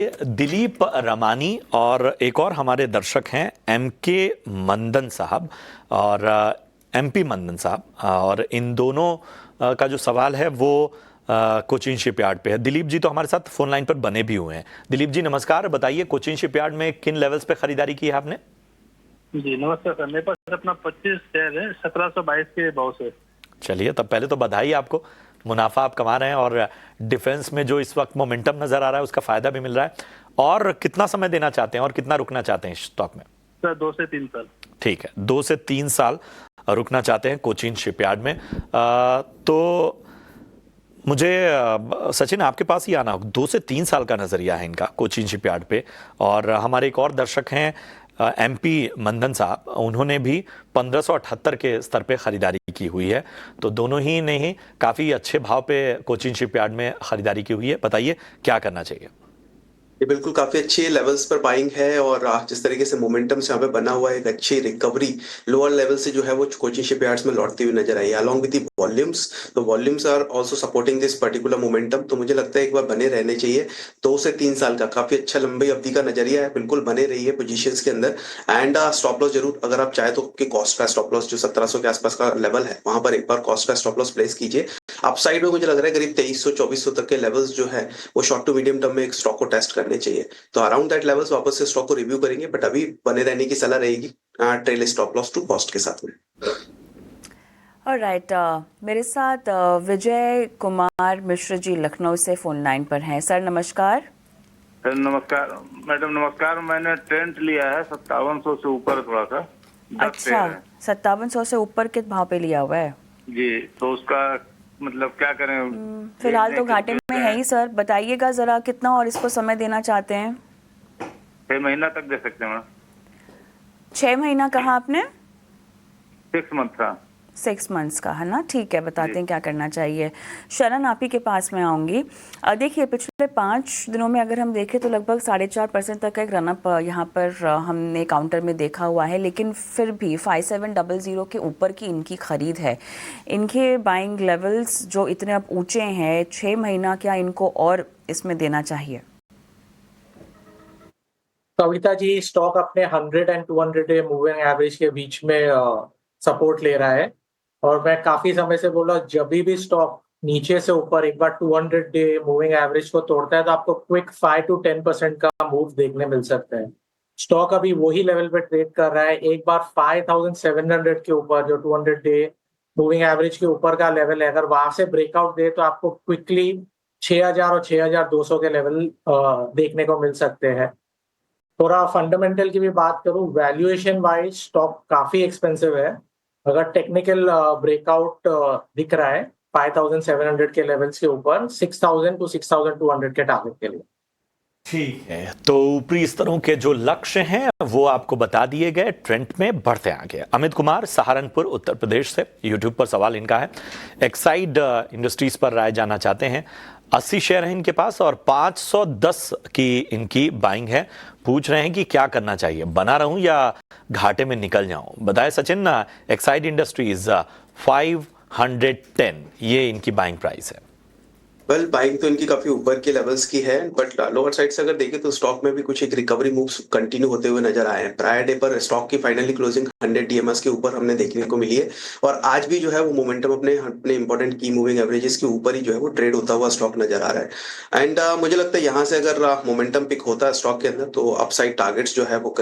दिलीप रमानी और एक और हमारे दर्शक हैं एमके मंदन साहब और एमपी मंदन साहब, और इन दोनों का जो सवाल है वो कोचीन शिपयार्ड पे है। दिलीप जी तो हमारे साथ फोन लाइन पर बने भी हुए हैं। दिलीप जी नमस्कार, बताइए कोचीन शिपयार्ड में किन लेवल्स पे खरीदारी की है आपने? जी नमस्कार सर, मेरे पास अपना 25 शेयर है 1722 के भाव से। चलिए, तब पहले तो बधाई आपको, मुनाफा आप कमा रहे हैं और डिफेंस में जो इस वक्त मोमेंटम नजर आ रहा है उसका फायदा भी मिल रहा है। और कितना समय देना चाहते हैं और कितना रुकना चाहते हैं स्टॉक में? सर 2 से 3 साल। ठीक है, 2 से 3 साल रुकना चाहते हैं कोचीन शिपयार्ड में। तो मुझे सचिन आपके पास ही आना, 2 से 3 साल का नजरिया है इनका कोचीन शिपयार्ड पे। और हमारे एक और दर्शक हैं एमपी मंदन साहब, उन्होंने भी 1578 के स्तर पे खरीदारी की हुई है। तो दोनों ही ने ही काफ़ी अच्छे भाव पे कोचीन शिपयार्ड में खरीदारी की हुई है। बताइए क्या करना चाहिए? ये बिल्कुल काफी अच्छे लेवल्स पर बाइंग है और जिस तरीके से मोमेंटम से यहाँ पे बना हुआ है, एक अच्छी रिकवरी लोअर लेवल से जो है वो कोचीन शिपयार्ड्स में लौटती हुई नजर आई है अलॉन्ग विद द वॉल्यूम्स। तो volumes are also supporting this particular momentum. तो मुझे लगता है एक बार बने रहने चाहिए। 2 से 3 साल का काफी अच्छा लंबी अवधि का नजरिया है, बिल्कुल बने रही है पोजीशंस के अंदर। एंड स्टॉप लॉस जरूर, अगर आप चाहे तो कि कॉस्ट का स्टॉप लॉस जो 1700 के आसपास का लेवल है वहां पर एक बार कॉस्ट का स्टॉप लॉस प्लेस कीजिए। अपसाइड में मुझे लग रहा है करीब 2300-2400 तक के लेवल्स जो है वो शॉर्ट टू मीडियम टर्म में एक स्टॉक को टेस्ट करने चाहिए। तो अराउंड दैट लेवल्स वापस से स्टॉक को रिव्यू करेंगे, बट अभी बने रहने की सलाह रहेगी trail stop loss to cost के साथ में। ऑलराइट, मेरे साथ विजय कुमार मिश्र जी लखनऊ से फोन लाइन पर हैं। सर नमस्कार। सर नमस्कार। मैडम नमस्कार। मैंने ट्रेंड लिया है 5700 से ऊपर थोड़ा सा। अच्छा, 5700 से ऊपर के भाव पे लिया हुआ है जी, तो उसका मतलब क्या करें? फिलहाल तो घाटे में है ही सर। बताइएगा जरा कितना और इसको समय देना चाहते हैं? 6 महीना तक दे सकते हैं मैडम। 6 महीना कहा आपने? 6 मंथ का। 6 मंथ्स का है ना, ठीक है। बताते हैं क्या करना चाहिए। शरण आप ही के पास में आऊँगी। देखिए पिछले 5 दिनों में अगर हम देखें तो लगभग 4.5% तक का एक रनअप यहाँ पर हमने काउंटर में देखा हुआ है, लेकिन फिर भी 5700 के ऊपर की इनकी खरीद है। इनके बाइंग लेवल्स जो इतने अब ऊंचे हैं, 6 महीना क्या इनको और इसमें देना चाहिए? कविता जी, स्टॉक अपने 100 एंड 200 डे मूविंग एवरेज के बीच में सपोर्ट ले रहा है। और मैं काफी समय से बोला, जब भी स्टॉक नीचे से ऊपर एक बार 200 डे मूविंग एवरेज को तोड़ता है तो आपको क्विक 5 to 10% का मूव देखने मिल सकता है। स्टॉक अभी वही लेवल पे ट्रेड कर रहा है। एक बार 5700 के ऊपर जो 200 डे मूविंग एवरेज के ऊपर का लेवल है, अगर वहां से ब्रेकआउट दे तो आपको क्विकली 6000 और 6200 के लेवल देखने को मिल सकते हैं। थोड़ा फंडामेंटल की भी बात करूं, वैल्यूएशन वाइज स्टॉक काफी एक्सपेंसिव है। अगर टेक्निकल ब्रेकआउट दिख रहा है 5700 के लेवल्स के ऊपर, 6000 to 6200 के टारगेट के लिए। ठीक है, तो ऊपरी स्तरों के जो लक्ष्य हैं वो आपको बता दिए गए। ट्रेंड में बढ़ते आगे। अमित कुमार सहारनपुर उत्तर प्रदेश से, यूट्यूब पर सवाल इनका है। एक्साइड इंडस्ट्रीज पर राय जानना चाहते हैं। 80 शेयर हैं इनके पास और 510 की इनकी बाइंग है। पूछ रहे हैं कि क्या करना चाहिए, बना रहूं या घाटे में निकल जाऊं? बताए सचिन। एक्साइड इंडस्ट्रीज 510 ये इनकी बाइंग प्राइस है। वेल, बाइंग तो इनकी काफी ऊपर के लेवल्स की है, बट लोअर साइड से अगर देखें तो स्टॉक में भी कुछ एक रिकवरी मूव्स कंटिन्यू होते हुए नजर आए हैं। प्रायर डे पर स्टॉक की फाइनली क्लोजिंग 100 डीएमएस के ऊपर हमने देखने को मिली है और आज भी जो है वो मोमेंटम अपने इंपॉर्टेंट की मूविंग एवरेजेस के ऊपर ही जो है वो ट्रेड होता हुआ स्टॉक नजर आ रहा है। एंड मुझे लगता है यहाँ से अगर मोमेंटम पिक होता है स्टॉक के अंदर तो अपसाइड टारगेट्स जो है वो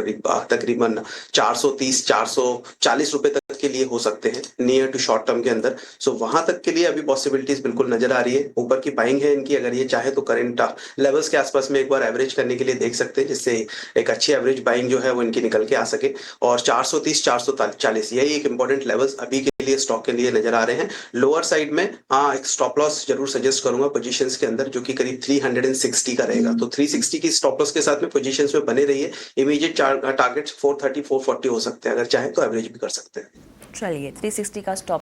तकरीबन 430-440 रुपए तक के लिए हो सकते हैं नियर टू शॉर्ट टर्म के अंदर। सो वहां तक के लिए अभी पॉसिबिलिटीज बिल्कुल नजर आ रही है। ऊपर की बाइंग है इनकी, अगर ये चाहे तो करंट लेवल्स के आसपास में एक बार एवरेज करने के लिए देख सकते हैं, जिससे एक अच्छी एवरेज बाइंग जो है वो इनकी निकल के आ सके। और 430-440 यही एक इंपॉर्टेंट लेवल्स अभी के लिए स्टॉक के लिए नजर आ रहे हैं। लोअर साइड में हाँ एक स्टॉप लॉस जरूर सजेस्ट करूंगा पोजीशंस के अंदर, जो कि करीब 360 का रहेगा। तो 360 की स्टॉप लॉस के साथ में पोजीशंस में बने रहिए। इमीडिएट टारगेट्स 430-440 हो सकते हैं, अगर चाहे तो एवरेज भी कर सकते हैं। चलिए, 360 का स्टॉप